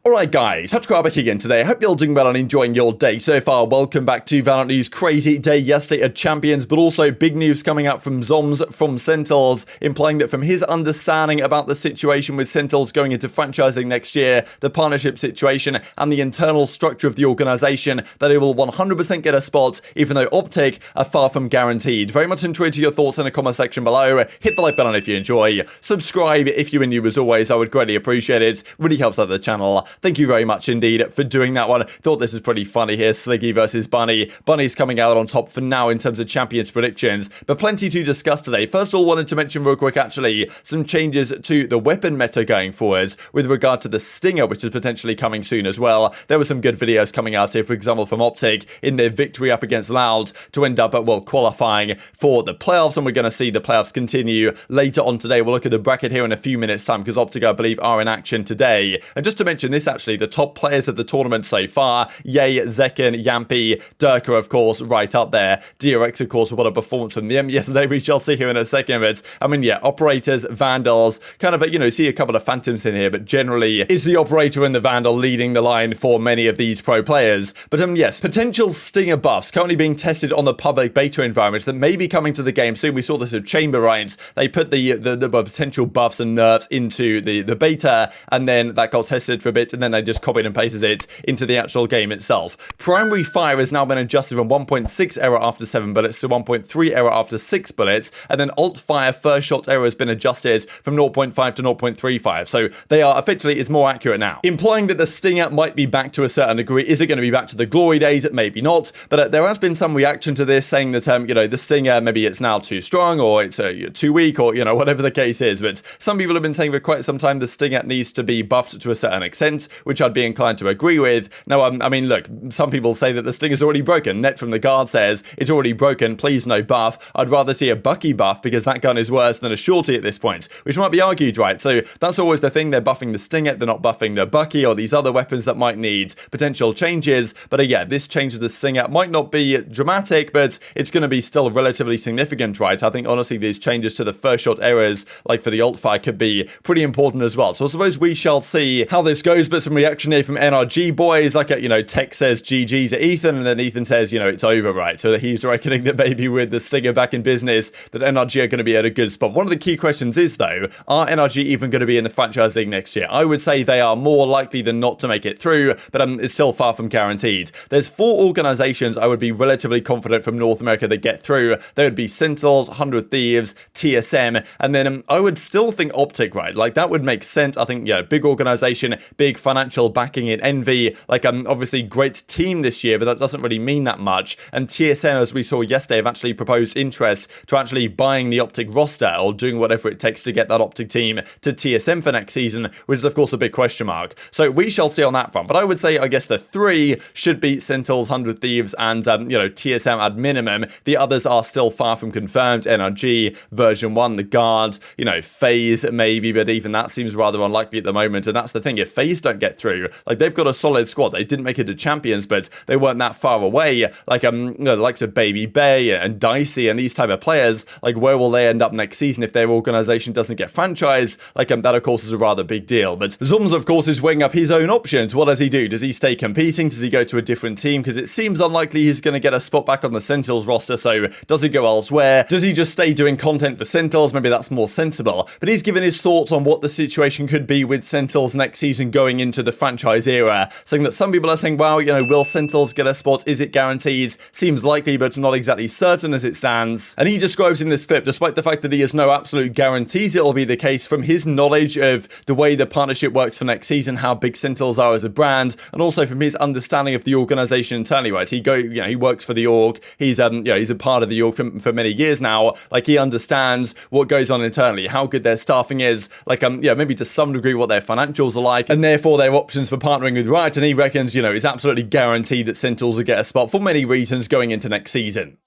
Alright guys, TacticalRab back again today. I hope you're all doing well and enjoying your day so far. Welcome back to VALORANT News. Crazy day yesterday at Champions, but also big news coming out from Zombs from Sentinels, implying that from his understanding about the situation with Sentinels going into franchising next year, the partnership situation and the internal structure of the organization, that it will 100% get a spot, even though OpTic are far from guaranteed. Very much intrigued to your thoughts in the comment section below. Hit the like button if you enjoy. Subscribe if you are new as always. I would greatly appreciate it. Really helps out the channel. Thank you very much indeed for doing that one. Thought this is pretty funny here. Sliggy versus Bunny. Bunny's coming out on top for now in terms of Champions predictions, but plenty to discuss today. First of all, wanted to mention real quick actually some changes to the weapon meta going forwards with regard to the Stinger, which is potentially coming soon as well. There were some good videos coming out here, for example, from OpTic in their victory up against Loud to end up at, well, qualifying for the playoffs, and we're going to see the playoffs continue later on today. We'll look at the bracket here in a few minutes time because OpTic, I believe, are in action today. And just to mention this actually, the top players of the tournament so far: Yay, Zekken, Yampy, Turko, of course, right up there. DRX, of course, what a performance from them yesterday. We shall see here in a second. But I mean, yeah, operators, vandals, kind of, see a couple of phantoms in here, but generally is the operator and the vandal leading the line for many of these pro players. But yes, potential Stinger buffs currently being tested on the public beta environment that may be coming to the game soon. We saw this with Chamber, right? They put the potential buffs and nerfs into the beta, and then that got tested for a bit, and then they just copied and pasted it into the actual game itself. Primary fire has now been adjusted from 1.6 error after 7 bullets to 1.3 error after 6 bullets, and then alt fire first shot error has been adjusted from 0.5 to 0.35, so they are effectively is more accurate now, implying that the Stinger might be back to a certain degree. Is it going to be back to the glory days? Maybe not, but there has been some reaction to this saying that the Stinger, maybe it's now too strong, or it's too weak, or whatever the case is. But some people have been saying for quite some time the Stinger needs to be buffed to a certain extent, which I'd be inclined to agree with. Now, I mean, look, some people say that the Stinger's already broken. Net from the guard says it's already broken, please no buff. I'd rather see a Bucky buff because that gun is worse than a Shorty at this point, which might be argued, right? So that's always the thing. They're buffing the Stinger, they're not buffing the Bucky or these other weapons that might need potential changes. But yeah, this change of the Stinger might not be dramatic, but it's going to be still relatively significant, right? I think honestly these changes to the first shot errors, like for the alt fire, could be pretty important as well. So I suppose we shall see how this goes. But some reaction here from NRG boys, like Tech says GG's at Ethan, and then Ethan says it's over, right? So he's reckoning that maybe with the Stinger back in business that NRG are going to be at a good spot. One of the key questions is though, are NRG even going to be in the franchise league next year? I would say they are more likely than not to make it through, but it's still far from guaranteed. There's 4 organizations I would be relatively confident from North America that get through. There would be Sentinels, 100 Thieves, TSM, and then I would still think OpTic, right? Like that would make sense. I think, big organization, big financial backing in Envy, obviously great team this year, but that doesn't really mean that much. And TSM, as we saw yesterday, have actually proposed interest to actually buying the OpTic roster or doing whatever it takes to get that OpTic team to TSM for next season, which is of course a big question mark. So we shall see on that front. But I would say, I guess the 3 should be Sentinels, 100 Thieves, and TSM at minimum. The others are still far from confirmed. NRG, version 1, the guard, FaZe maybe, but even that seems rather unlikely at the moment. And that's the thing, if FaZe don't get through, like they've got a solid squad. They didn't make it to Champions, but they weren't that far away. Like the likes of babybay and Dicey and these type of players, like where will they end up next season if their organization doesn't get franchised? Like that of course is a rather big deal. But Zombs of course is weighing up his own options. What does he do? Does he stay competing? Does he go to a different team? Because it seems unlikely he's going to get a spot back on the Sentinels roster. So does he go elsewhere? Does he just stay doing content for Sentinels? Maybe that's more sensible. But he's given his thoughts on what the situation could be with Sentinels next season going into the franchise era, saying that some people are saying, wow, will Sentinels get a spot? Is it guaranteed? Seems likely, but not exactly certain as it stands. And he describes in this clip, despite the fact that he has no absolute guarantees it'll be the case, from his knowledge of the way the partnership works for next season, how big Sentinels are as a brand, and also from his understanding of the organization internally, right? He works for the org. He's he's a part of the org for many years now. Like he understands what goes on internally, how good their staffing is, like maybe to some degree what their financials are like, and therefore their options for partnering with Riot. And he reckons it's absolutely guaranteed that Sentinels will get a spot for many reasons going into next season.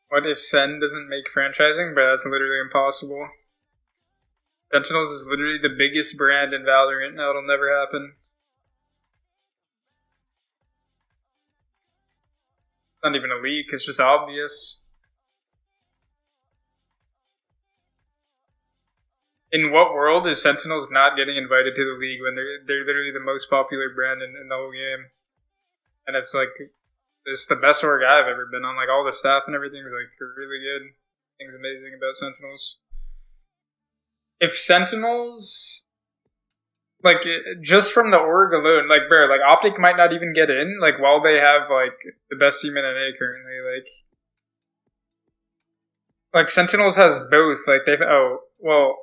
What if Sen doesn't make franchising? But that's literally impossible. Sentinels is literally the biggest brand in Valorant. Now it'll never happen. It's not even a leak, it's just obvious. in what world is Sentinels not getting invited to the league when they're literally the most popular brand in the whole game? And it's like, it's the best org I've ever been on. Like, all the staff and everything's like really good. Things amazing about Sentinels. If Sentinels, like, just from the org alone, like, bro, like, OpTic might not even get in, like, while they have, like, the best team in NA currently, like, Sentinels has both, like, okay, well,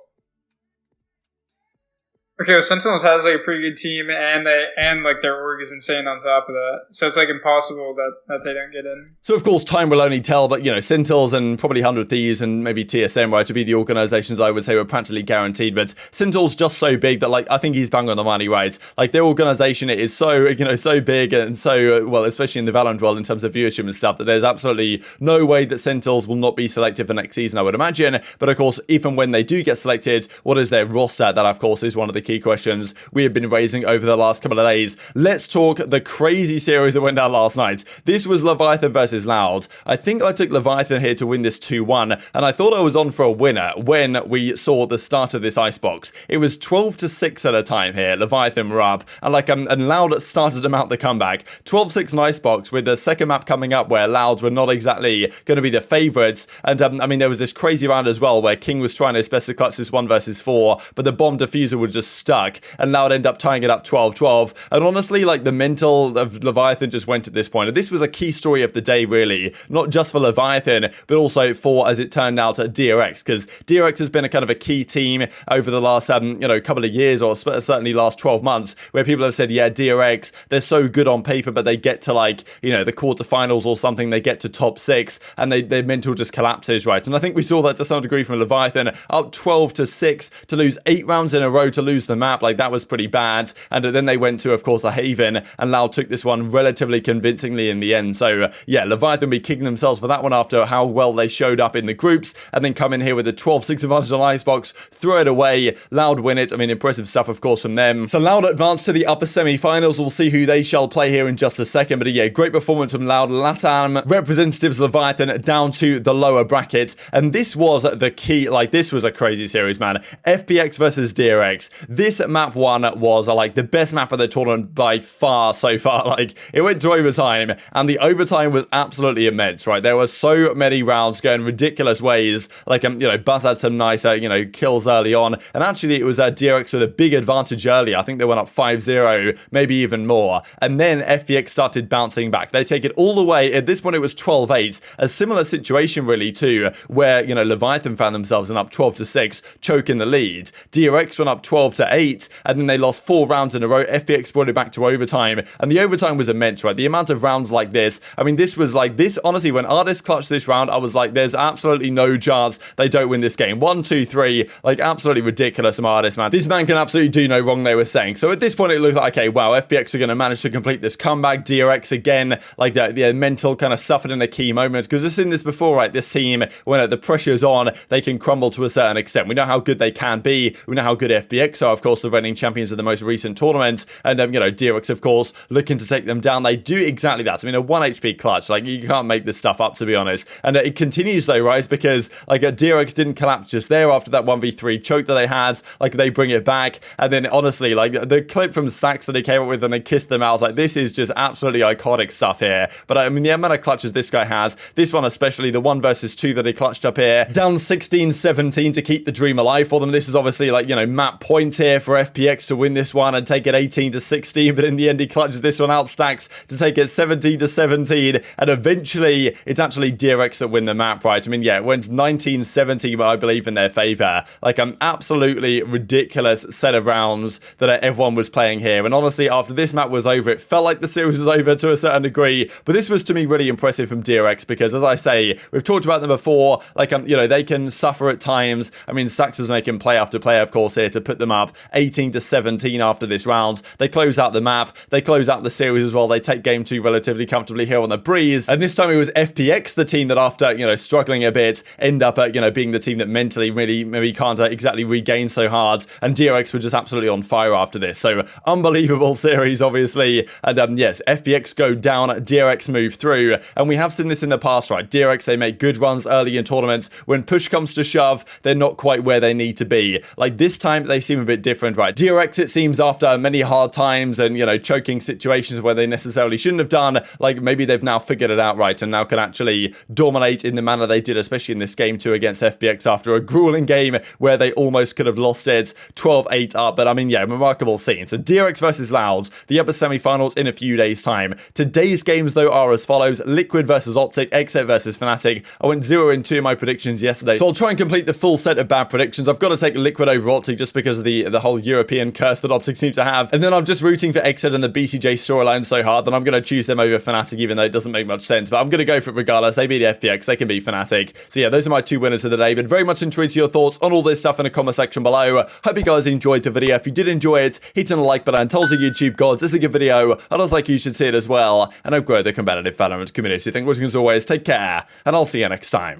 Sentinels has, like, a pretty good team, and like, their org is insane on top of that. So it's, like, impossible that they don't get in. So, of course, time will only tell, but, you know, Sentinels and probably 100 Thieves and maybe TSM, right, to be the organizations I would say were practically guaranteed. But Sentinels just so big that, like, I think he's bang on the money, right? Like, their organization is so, you know, so big and so, well, especially in the Valorant world in terms of viewership and stuff, that there's absolutely no way that Sentinels will not be selected for next season, I would imagine. But, of course, even when they do get selected, what is their roster? That, of course, is one of the key questions we have been raising over the last couple of days. Let's talk the crazy series that went down last night. This was Leviathan versus Loud. I think I took Leviathan here to win this 2-1, and I thought I was on for a winner when we saw the start of this icebox. It was 12-6 at a time here. Leviathan were up, and Loud started them out the comeback. 12-6 in icebox, with the second map coming up where Louds were not exactly going to be the favourites. And I mean, there was this crazy round as well where King was trying his best to clutch this 1 versus 4, but the bomb diffuser was just stuck, and Loud ended up tying it up 12-12. And honestly, like, the mental of Leviathan just went at this point. And this was a key story of the day, really, not just for Leviathan, but also for, as it turned out, DRX, because DRX has been a kind of a key team over the last, you know, couple of years, or certainly last 12 months, where people have said, yeah, DRX, they're so good on paper, but they get to, like, you know, the quarterfinals or something, they get to top 6, and their mental just collapses, right? And I think we saw that to some degree from Leviathan, up 12-6, to lose 8 rounds in a row, to lose the map, like, that was pretty bad. And then they went to, of course, a Haven, and Loud took this one relatively convincingly in the end. So yeah, Leviathan be kicking themselves for that one after how well they showed up in the groups, and then come in here with a 12-6 advantage on Icebox, throw it away, Loud win it. I mean, impressive stuff, of course, from them. So Loud advance to the upper semi-finals. We'll see who they shall play here in just a second, but yeah, great performance from Loud. LATAM representatives Leviathan down to the lower bracket, and this was the key. Like, this was a crazy series, man. FPX versus DRX. This map 1 was like the best map of the tournament by far so far. Like, it went to overtime, and the overtime was absolutely immense, right? There were so many rounds going ridiculous ways. Like, you know, Buzz had some nice, you know, kills early on, and actually it was DRX with a big advantage early. I think they went up 5-0, maybe even more, and then FPX started bouncing back. They take it all the way. At this point, it was 12-8. A similar situation, really, too, where, you know, Leviathan found themselves in up 12-6, choking the lead. DRX went up 12-8, and then they lost 4 rounds in a row. FPX brought it back to overtime, and the overtime was immense, right? The amount of rounds like this, I mean, this was like, this, honestly, when Artist clutched this round, I was like, there's absolutely no chance they don't win this game. 1, 2, 3, like, absolutely ridiculous from Artist, man. This man can absolutely do no wrong, they were saying. So at this point, it looked like, okay, wow, FPX are going to manage to complete this comeback. DRX, again, like, the mental kind of suffered in a key moment, because we've seen this before, right? This team, when the pressure's on, they can crumble to a certain extent. We know how good they can be. We know how good FPX are, of course, the reigning champions of the most recent tournament, and, you know, DRX, of course, looking to take them down. They do exactly that. I mean, a 1 HP clutch, like, you can't make this stuff up, to be honest. And it continues, though, right? Because, like, DRX didn't collapse just there after that 1v3 choke that they had. Like, they bring it back, and then, honestly, like, the clip from Stacks that he came up with and they kissed them out, I was like, this is just absolutely iconic stuff here. But, I mean, the amount of clutches this guy has, this one especially, the 1 versus 2 that he clutched up here, down 16-17 to keep the dream alive for them. This is obviously, like, you know, map point here for FPX to win this one and take it 18-16, but in the end, he clutches this one out, Stacks, to take it 17-17, and eventually, it's actually DRX that win the map, right? I mean, yeah, it went 19-17, I believe, in their favor. Like, an absolutely ridiculous set of rounds that everyone was playing here, and honestly, after this map was over, it felt like the series was over to a certain degree, but this was, to me, really impressive from DRX, because, as I say, we've talked about them before, like, you know, they can suffer at times. I mean, Stacks was making play after play, of course, here to put them up, up 18-17 after this round. They close out the map, they close out the series as well. They take game 2 relatively comfortably here on the breeze. And this time it was FPX, the team that after, struggling a bit, end up, being the team that mentally really maybe can't exactly regain so hard. And DRX were just absolutely on fire after this. So unbelievable series, obviously. And yes, FPX go down, DRX move through. And we have seen this in the past, right? DRX, they make good runs early in tournaments. When push comes to shove, they're not quite where they need to be. Like this time, they seem a bit different, right? DRX, it seems, after many hard times and, choking situations where they necessarily shouldn't have done, like maybe they've now figured it out right and now can actually dominate in the manner they did, especially in this game 2 against FPX after a grueling game where they almost could have lost it 12-8 up. But I mean, yeah, remarkable scene. So DRX versus Loud, the upper semi-finals in a few days' time. Today's games, though, are as follows: Liquid versus OpTic, xNed versus Fnatic. I went 0-2 in my predictions yesterday, so I'll try and complete the full set of bad predictions. I've got to take Liquid over OpTic just because of the whole European curse that OpTic seems to have. And then I'm just rooting for xNed and the BCJ storyline so hard that I'm going to choose them over Fnatic, even though it doesn't make much sense. But I'm going to go for it regardless. They beat FPX, they can beat Fnatic. So yeah, those are my 2 winners of the day. But very much intrigued to your thoughts on all this stuff in the comment section below. Hope you guys enjoyed the video. If you did enjoy it, hit on the like button. Tell us YouTube gods, this is a good video. I was like you should see it as well. And I've grown the competitive Valorant community. Thank you for watching as always. Take care, and I'll see you next time.